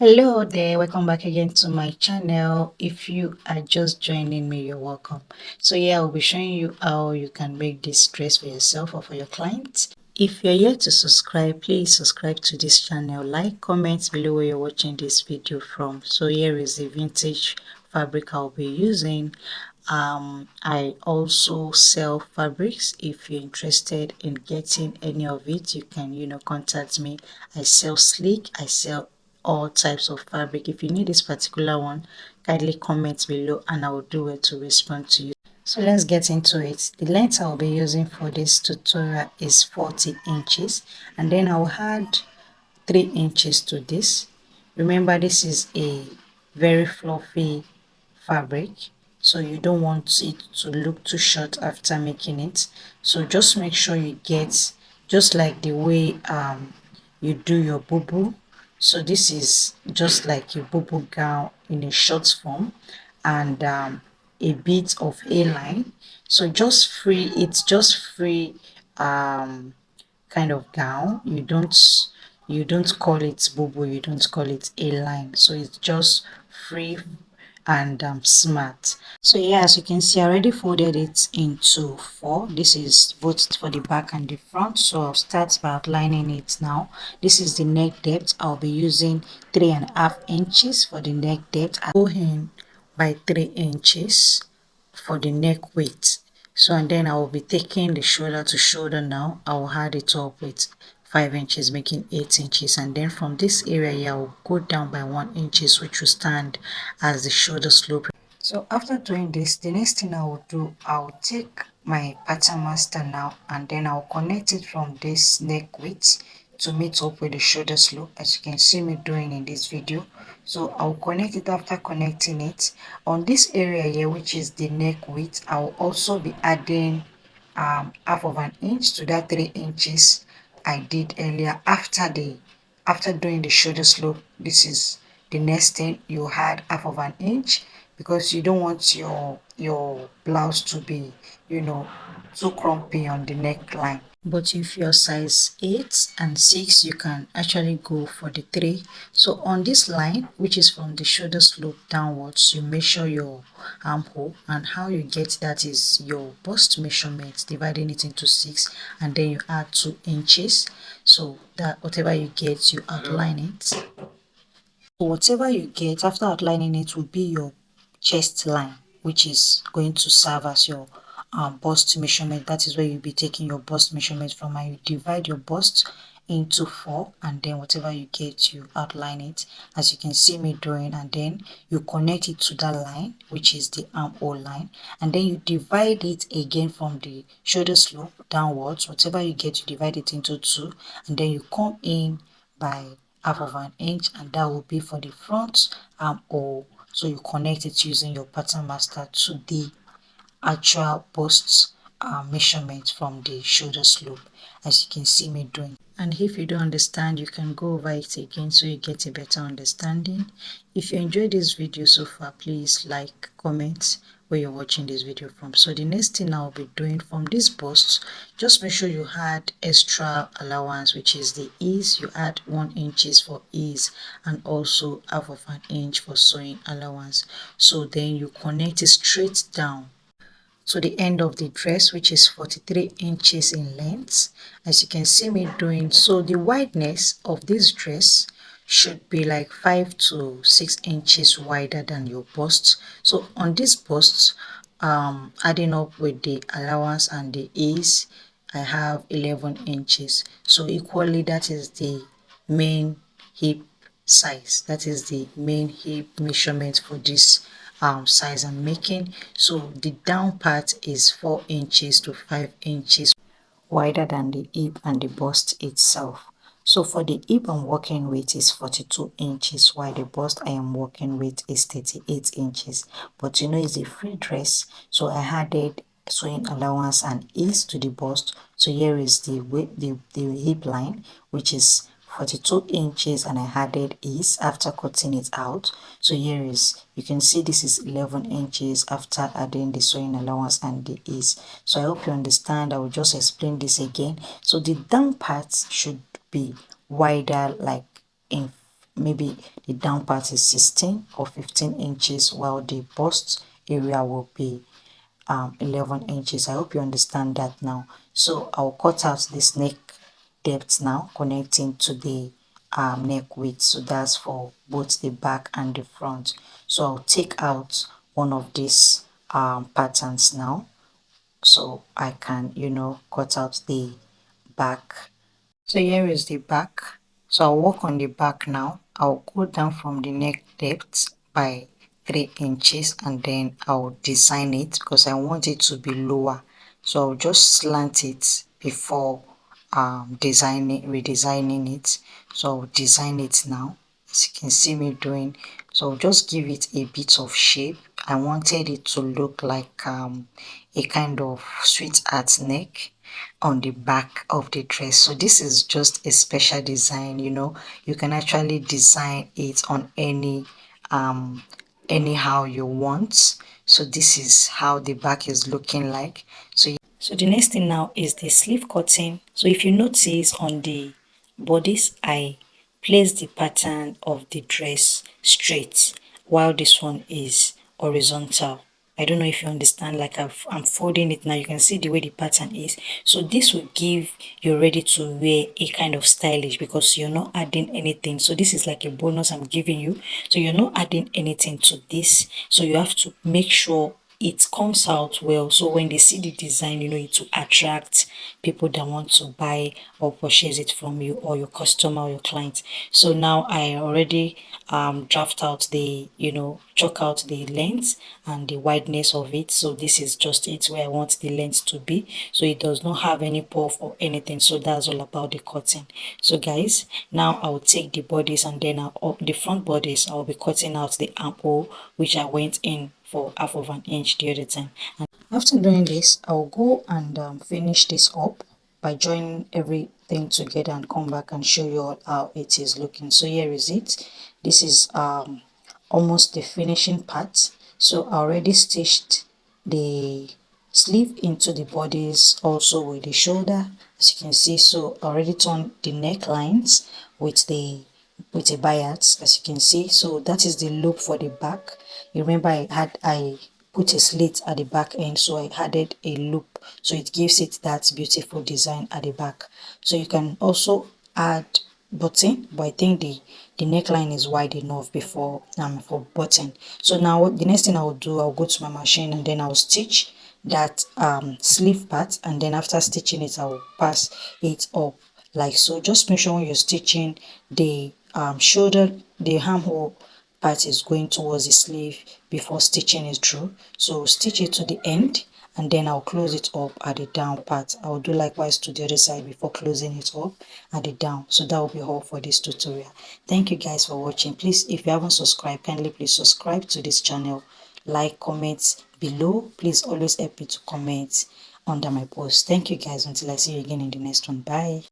Hello there, welcome back again to my channel. If you are just joining me, you're welcome. So yeah, I'll be showing you how you can make this dress for yourself or for your clients. If you're yet to subscribe, please subscribe to this channel. Like, comment below where you're watching this video from. So here is the vintage fabric I'll be using. I also sell fabrics. If you're interested in getting any of it, you can contact me. I sell sleek, I sell all types of fabric. If you need this particular one, kindly comment below and I will do it to respond to you. So let's get into it. The length I'll be using for this tutorial is 40 inches, and then I'll add 3 inches to this. Remember, this is a very fluffy fabric, so you don't want it to look too short after making it. So just make sure you get just like the way you do your boo. So this is just like a boo gown in a short form, and a bit of a line. So just free, it's just free kind of gown. You don't call it boo, you don't call it a line. So it's just free and smart. So yeah, as you can see, I already folded it into 4. This is both for the back and the front. So I'll start by outlining it now. This is the neck depth. I'll be using 3.5 inches for the neck depth. I'll go in by 3 inches for the neck width. So and then I will be taking the shoulder to shoulder now. I will add it up with 5 inches, making 8 inches, and then from this area here I will go down by 1 inches, which will stand as the shoulder slope. So after doing this, the next thing I will do, I will take my pattern master now and then I'll connect it from this neck width to meet up with the shoulder slope, as you can see me doing in this video. So I'll connect it. After connecting it on this area here, which is the neck width, I'll also be adding half of an inch to that 3 inches I did earlier. After doing the shoulder slope, this is the next thing. You add half of an inch because you don't want your blouse to be too crumpy on the neckline. But if you're size 8 and 6, you can actually go for the 3. So on this line, which is from the shoulder slope downwards, you measure your armhole, and how you get that is your bust measurement, dividing it into 6, and then you add 2 inches. So that whatever you get, you outline it. So whatever you get after outlining it will be your chest line, which is going to serve as your bust measurement. That is where you'll be taking your bust measurement from, and you divide your bust into 4, and then whatever you get, you outline it as you can see me doing, and then you connect it to that line, which is the armhole line, and then you divide it again from the shoulder slope downwards. Whatever you get, you divide it into 2, and then you come in by half of an inch, and that will be for the front armhole. So you connect it using your pattern master to the actual bust measurement from the shoulder slope, as you can see me doing. And if you don't understand, you can go over it again so you get a better understanding. If you enjoyed this video so far, please like, comment where you're watching this video from. So the next thing I'll be doing from this bust, just make sure you add extra allowance, which is the ease. You add 1 inches for ease and also half of an inch for sewing allowance. So then you connect it straight down to the end of the dress, which is 43 inches in length, as you can see me doing. So the wideness of this dress should be like 5 to 6 inches wider than your bust. So on this bust, adding up with the allowance and the ease, I have 11 inches. So equally, that is the main hip size, that is the main hip measurement for this size I'm making. So the down part is 4 inches to 5 inches wider than the hip and the bust itself. So for the hip I'm working with is 42 inches, while the bust I am working with is 38 inches. But it's a free dress, so I added sewing allowance and ease to the bust. So here is the hip line, which is 42 inches, and I added ease after cutting it out. So here is, you can see this is 11 inches after adding the sewing allowance and the ease. So I hope you understand. I will just explain this again. So the down part should be wider, like in maybe the down part is 16 or 15 inches, while the bust area will be 11 inches. I hope you understand that now. So I'll cut out this neck depth now, connecting to the neck width. So that's for both the back and the front. So I'll take out one of these patterns now, so I can, cut out the back. So here is the back. So I'll work on the back now. I'll go down from the neck depth by 3 inches, and then I'll design it because I want it to be lower. So I'll just slant it before redesigning it. So I'll design it now, as you can see me doing. So I'll just give it a bit of shape. I wanted it to look like a kind of sweetheart neck on the back of the dress. So this is just a special design. You can actually design it on anyhow you want. So this is how the back is looking like. So the next thing now is the sleeve cutting. So if you notice on the bodice, I place the pattern of the dress straight, while this one is horizontal. I don't know if you understand, like I'm folding it now. You can see the way the pattern is. So this will give you ready to wear a kind of stylish, because you're not adding anything. So this is like a bonus I'm giving you. So you're not adding anything to this. So you have to make sure it comes out well, so when they see the design, it will attract people that want to buy or purchase it from you, or your customer or your client. So now I already draft out the, chalk out the length and the wideness of it. So this is just it where I want the length to be, so it does not have any puff or anything. So that's all about the cutting. So guys, now I'll take the bodies, and then the front bodies, I'll be cutting out the armhole, which I went in for half of an inch the other time. And after doing this, I'll go and finish this up by joining everything together and come back and show you all how it is looking. So here is it. This is almost the finishing part. So I already stitched the sleeve into the bodies, also with the shoulder, as you can see. So I already turned the necklines with the bias, as you can see. So that is the loop for the back. You remember I put a slit at the back end, so I added a loop, so it gives it that beautiful design at the back. So you can also add button, but I think the neckline is wide enough before for button. So now the next thing I'll do, I'll go to my machine, and then I'll stitch that sleeve part, and then after stitching it, I'll pass it up like so. Just make sure when you're stitching, the shoulder, the armhole part is going towards the sleeve before stitching it through. So stitch it to the end, and then I'll close it up at the down part. I'll do likewise to the other side before closing it up at the down. So that will be all for this tutorial. Thank you guys for watching. Please, if you haven't subscribed, kindly please subscribe to this channel, like, comment below. Please always help me to comment under my post. Thank you guys. Until I see you again in the next one. Bye.